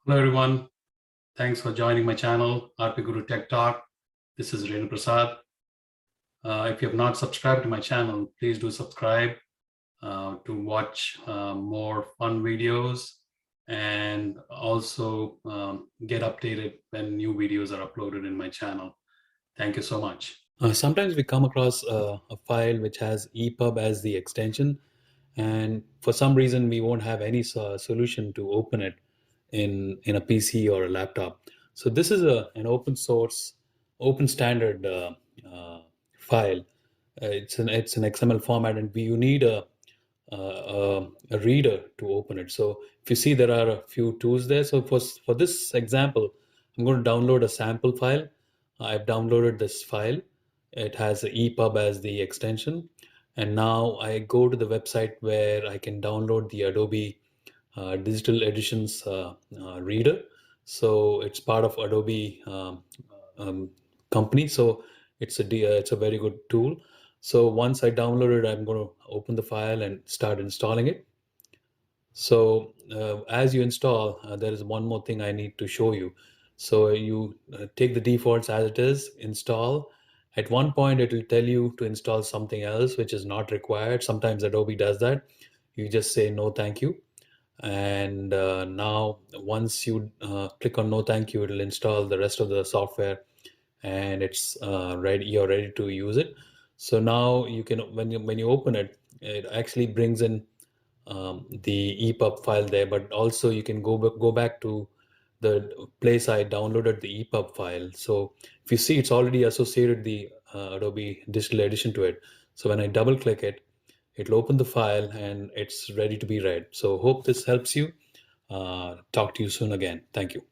Hello, everyone. Thanks for joining my channel, RPGuru Tech Talk. This is Renu Prasad. If you have not subscribed to my channel, please do subscribe to watch more fun videos and also get updated when new videos are uploaded in my channel. Thank you so much. Sometimes we come across a file which has EPUB as the extension, and for some reason we won't have any solution to open it in a PC or a laptop. So this is an open source, open standard file. It's an XML format, and you need a reader to open it. So if you see, there are a few tools there. So for this example, I'm going to download a sample file. I've downloaded this file. It has the EPUB as the extension. And now I go to the website where I can download the Adobe Digital Editions reader. So it's part of Adobe company. So it's a very good tool. So once I download it, I'm going to open the file and start installing it. So as you install, there is one more thing I need to show you. So you take the defaults as it is, install. At one point, it will tell you to install something else, which is not required. Sometimes Adobe does that. You just say no, thank you. And now once you click on no thank you, it will install the rest of the software, and it's ready. You're ready to use it. So now you can, when you open it, it actually brings in the EPUB file there, but also you can go back to the place I downloaded the EPUB file. So if you see, it's already associated the Adobe Digital Edition to it. So when I double click it, it'll open the file and it's ready to be read. So hope this helps you. Talk to you soon again. Thank you.